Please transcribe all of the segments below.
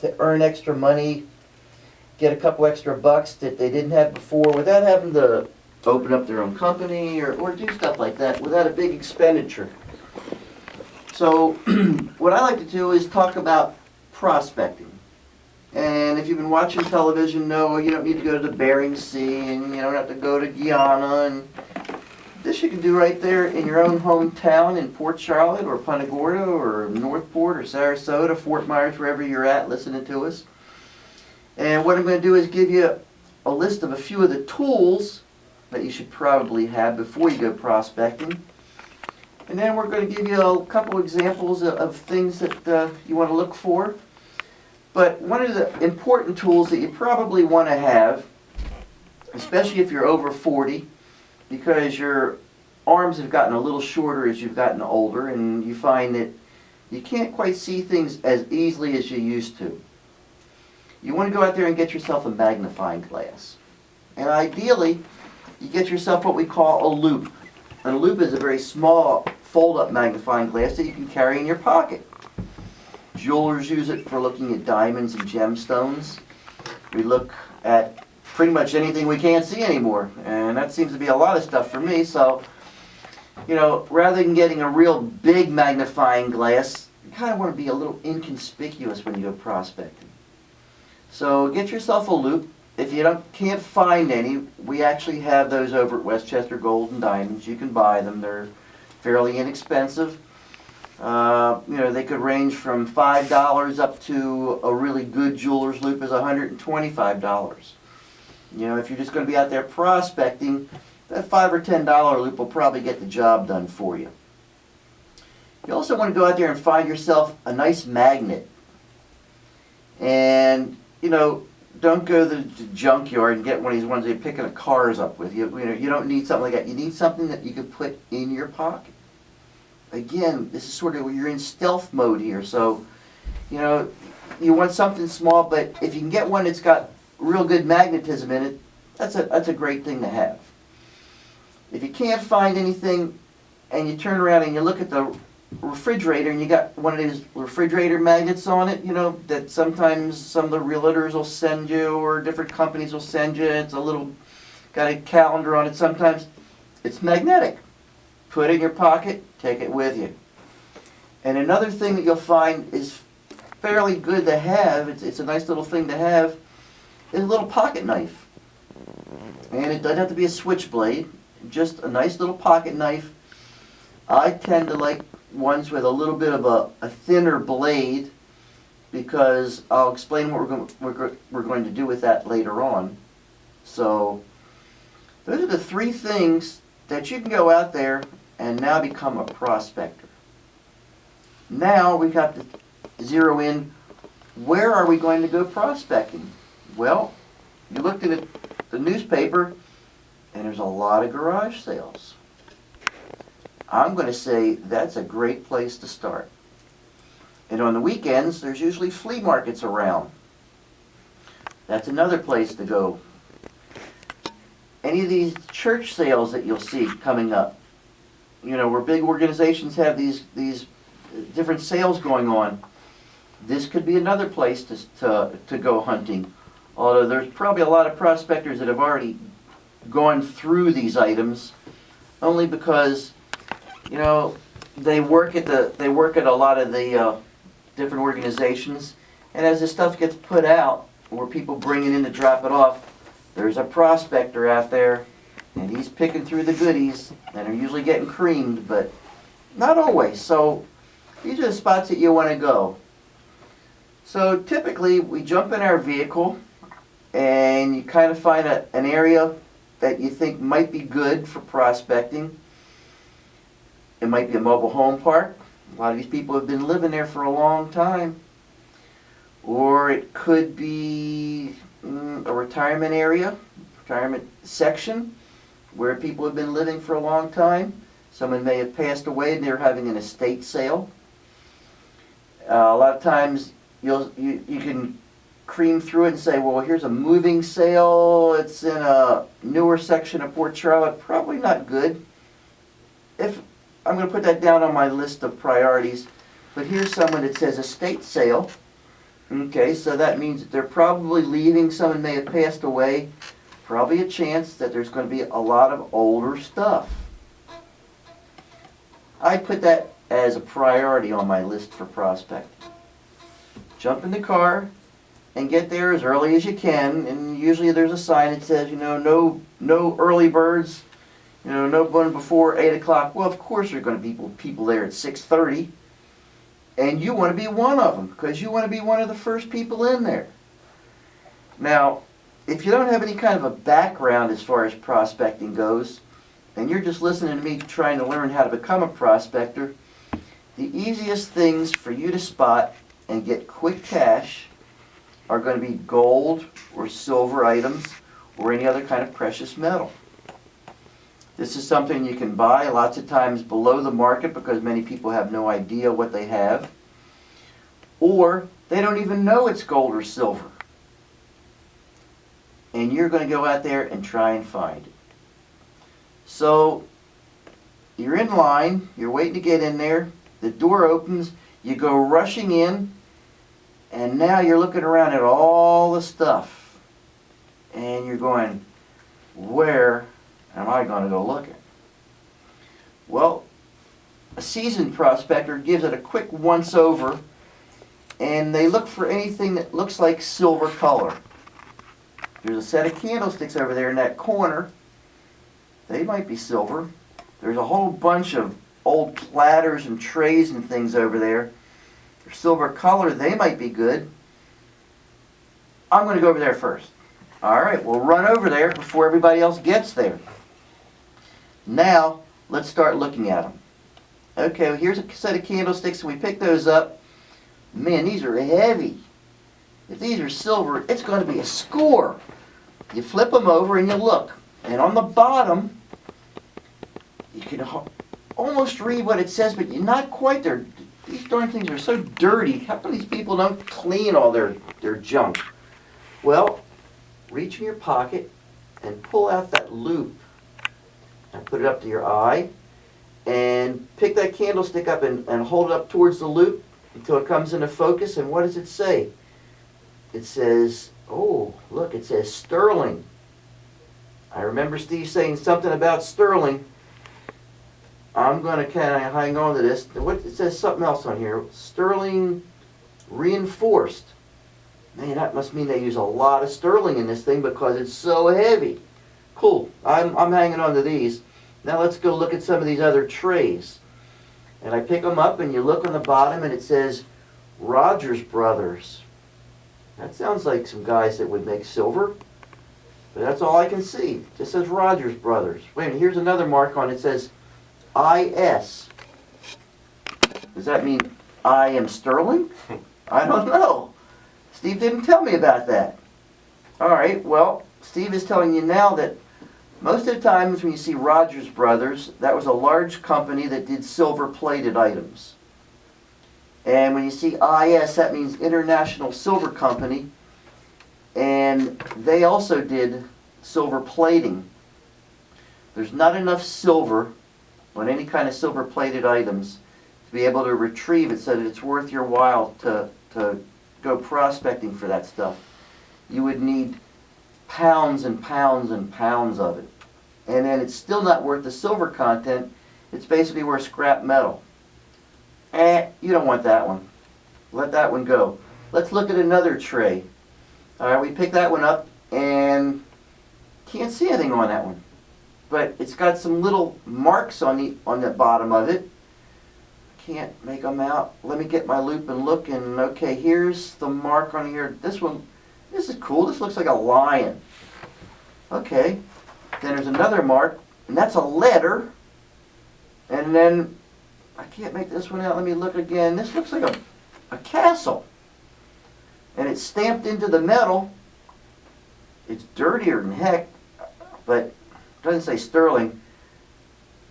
to earn extra money, get a couple extra bucks that they didn't have before without having to open up their own company or do stuff like that without a big expenditure. So what I like to do is talk about prospecting. And if you've been watching television, no, you don't need to go to the Bering Sea and you don't have to go to Guyana. And this you can do right there in your own hometown in Port Charlotte or Punta Gorda or Northport or Sarasota, Fort Myers, wherever you're at listening to us. And what I'm going to do is give you a list of a few of the tools that you should probably have before you go prospecting. And then we're going to give you a couple examples of things that you want to look for. But one of the important tools that you probably want to have, especially if you're over 40, because your arms have gotten a little shorter as you've gotten older, and you find that you can't quite see things as easily as you used to. You want to go out there and get yourself a magnifying glass. And ideally, you get yourself what we call a loupe. And a loupe is a very small fold-up magnifying glass that you can carry in your pocket. Jewelers use it for looking at diamonds and gemstones. We look at pretty much anything we can't see anymore. And that seems to be a lot of stuff for me. So, you know, rather than getting a real big magnifying glass, you kind of want to be a little inconspicuous when you go prospecting. So get yourself a loupe. If you can't find any, we actually have those over at Westchester Gold and Diamonds. You can buy them. They're fairly inexpensive. They could range from $5 up to a really good jeweler's loupe is $125. If you're just going to be out there prospecting, that $5 or $10 loupe will probably get the job done for you. You also want to go out there and find yourself a nice magnet. And, don't go to the junkyard and get one of these ones they're picking the cars up with. You don't need something like that. You need something that you can put in your pocket. Again, this is sort of where you're in stealth mode here. So, you want something small, but if you can get one that's got real good magnetism in it, that's a great thing to have. If you can't find anything and you turn around and you look at the refrigerator and you got one of these refrigerator magnets on it, that sometimes some of the realtors will send you or different companies will send you. It's got a calendar on it sometimes. It's magnetic. Put it in your pocket, take it with you. And another thing that you'll find is fairly good to have, it's a nice little thing to have, is a little pocket knife. And it doesn't have to be a switchblade, just a nice little pocket knife. I tend to like ones with a little bit of a thinner blade, because I'll explain what we're going to do with that later on. So those are the three things that you can go out there and now become a prospector. Now we have to zero in, where are we going to go prospecting? Well, you looked at the newspaper and there's a lot of garage sales. I'm going to say that's a great place to start. And on the weekends, there's usually flea markets around. That's another place to go. Any of these church sales that you'll see coming up, where big organizations have these different sales going on, this could be another place to go hunting. Although there's probably a lot of prospectors that have already gone through these items, only because they work at a lot of the different organizations, and as this stuff gets put out, or people bring it in to drop it off, there's a prospector out there, and he's picking through the goodies, and they're usually getting creamed, but not always. So these are the spots that you want to go. So typically, we jump in our vehicle, and you kind of find an area that you think might be good for prospecting. It might be a mobile home park. A lot of these people have been living there for a long time. Or it could be a retirement area, retirement section, where people have been living for a long time. Someone may have passed away and they're having an estate sale. A lot of times you can cream through it and say, well, here's a moving sale. It's in a newer section of Port Charlotte. Probably not good. I'm going to put that down on my list of priorities. But here's someone that says estate sale. Okay, so that means that they're probably leaving, someone may have passed away, probably a chance that there's going to be a lot of older stuff. I put that as a priority on my list for prospecting. Jump in the car and get there as early as you can, and usually there's a sign that says, no early birds, no one before 8 o'clock. Well, of course there are going to be people there at 6:30, and you want to be one of them because you want to be one of the first people in there. Now, if you don't have any kind of a background as far as prospecting goes, and you're just listening to me trying to learn how to become a prospector, the easiest things for you to spot and get quick cash are going to be gold or silver items or any other kind of precious metal. This is something you can buy lots of times below the market because many people have no idea what they have, or they don't even know it's gold or silver. And you're going to go out there and try and find it. So you're in line, you're waiting to get in there, the door opens, you go rushing in, and now you're looking around at all the stuff. And you're going, where am I going to go looking? Well, a seasoned prospector gives it a quick once over, and they look for anything that looks like silver color. There's a set of candlesticks over there in that corner. They might be silver. There's a whole bunch of old platters and trays and things over there. They're silver color. They might be good. I'm going to go over there first. All right, we'll run over there before everybody else gets there. Now, let's start looking at them. Okay, well, here's a set of candlesticks, and we pick those up. Man, these are heavy. If these are silver, it's going to be a score. You flip them over and you look. And on the bottom, you can almost read what it says, but you're not quite there. These darn things are so dirty. How come these people don't clean all their junk? Well, reach in your pocket and pull out that loop and put it up to your eye and pick that candlestick up and hold it up towards the loop until it comes into focus. And what does it say? It says, oh, look, it says sterling. I remember Steve saying something about sterling. I'm going to kind of hang on to this. It says something else on here. Sterling reinforced. Man, that must mean they use a lot of sterling in this thing because it's so heavy. Cool. I'm hanging on to these. Now let's go look at some of these other trays. And I pick them up and you look on the bottom and it says Rogers Brothers. That sounds like some guys that would make silver. But that's all I can see. It just says Rogers Brothers. Wait a minute, here's another mark on it. It says IS. Does that mean I am sterling? I don't know. Steve didn't tell me about that. All right, well, Steve is telling you now that most of the times when you see Rogers Brothers, that was a large company that did silver-plated items. And when you see IS, that means International Silver Company, and they also did silver plating. There's not enough silver on any kind of silver-plated items to be able to retrieve it so that it's worth your while to go prospecting for that stuff. You would need pounds and pounds and pounds of it. And then it's still not worth the silver content. It's basically worth scrap metal. You don't want that one. Let that one go. Let's look at another tray. All right, we pick that one up and can't see anything on that one. But it's got some little marks on the bottom of it. Can't make them out. Let me get my loop and look, and okay, here's the mark on here. This one, this is cool. This looks like a lion. Okay. Then there's another mark, and that's a letter. And then, I can't make this one out. Let me look again. This looks like a castle. And it's stamped into the metal. It's dirtier than heck, but it doesn't say sterling.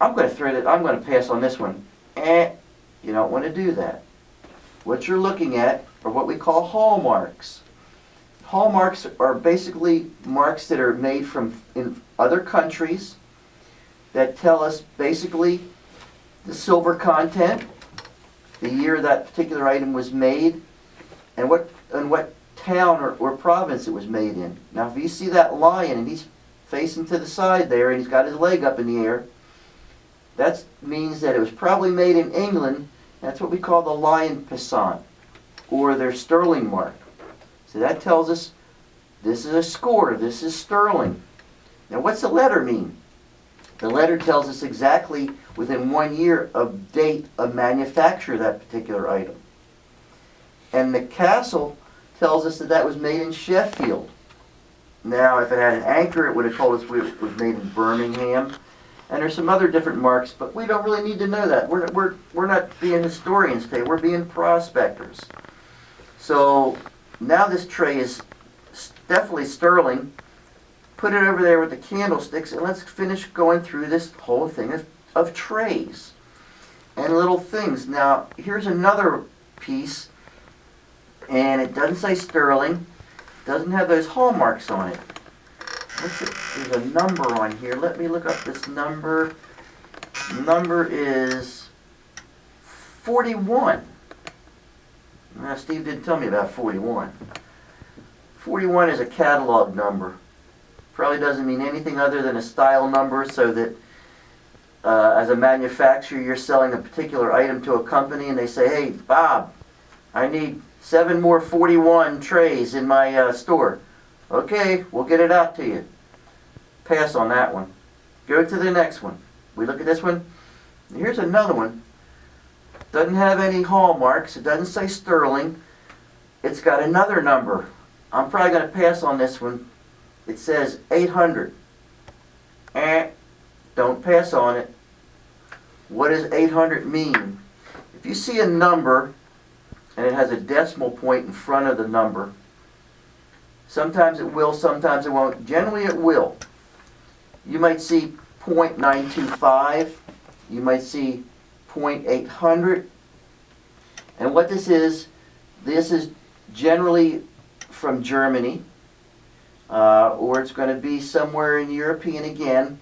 I'm going to thread it. I'm going to pass on this one. You don't want to do that. What you're looking at are what we call hallmarks. Hallmarks are basically marks that are made from in other countries that tell us basically the silver content, the year that particular item was made, and what and what town or province it was made in. Now if you see that lion and he's facing to the side there and he's got his leg up in the air, that means that it was probably made in England. That's what we call the lion passant, or their sterling mark. So that tells us this is a score, this is sterling. Now what's the letter mean? The letter tells us exactly within 1 year of date of manufacture of that particular item. And the castle tells us that that was made in Sheffield. Now if it had an anchor, it would have told us it was made in Birmingham. And there's some other different marks, but we don't really need to know that. We're not being historians today, we're being prospectors. So now this tray is definitely sterling. Put it over there with the candlesticks, and let's finish going through this whole thing of trays and little things. Now here's another piece, and it doesn't say sterling, doesn't have those hallmarks on it. There's a number on here. Let me look up this number. Number is 41. Now, Steve didn't tell me about 41. 41 is a catalog number. Probably doesn't mean anything other than a style number, so that as a manufacturer you're selling a particular item to a company and they say, hey Bob, I need 7 more 41 trays in my store. Okay, we'll get it out to you. Pass on that one. Go to the next one. We look at this one. Here's another one. Doesn't have any hallmarks. It doesn't say sterling. It's got another number. I'm probably going to pass on this one. It says 800. Don't pass on it. What does 800 mean? If you see a number and it has a decimal point in front of the number, sometimes it will, sometimes it won't. Generally it will. You might see .925. You might see .800. And what this is generally from Germany, or it's going to be somewhere in European again,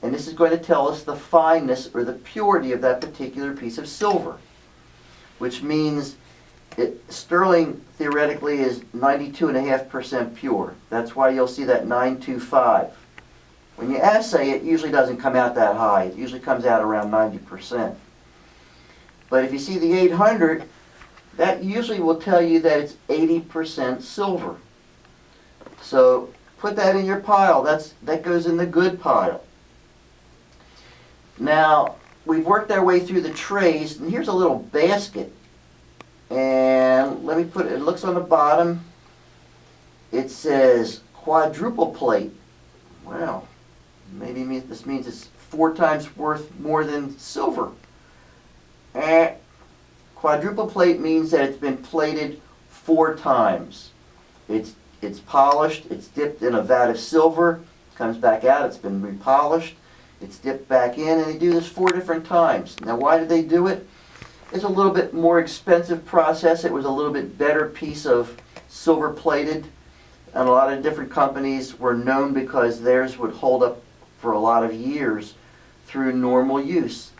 and this is going to tell us the fineness or the purity of that particular piece of silver, which means sterling theoretically is 92.5% pure. That's why you'll see that 925. When you assay it, usually doesn't come out that high. It usually comes out around 90%. But if you see the 800, that usually will tell you that it's 80% silver. So put that in your pile. That goes in the good pile. Now, we've worked our way through the trays, and here's a little basket. And let me put it, it looks on the bottom, it says quadruple plate. Wow, maybe this means it's 4 times worth more than silver. Quadruple plate means that it's been plated 4 times. It's polished, it's dipped in a vat of silver, comes back out, it's been repolished, it's dipped back in, and they do this 4 different times. Now why did they do it? It's a little bit more expensive process. It was a little bit better piece of silver plated, and a lot of different companies were known because theirs would hold up for a lot of years through normal use.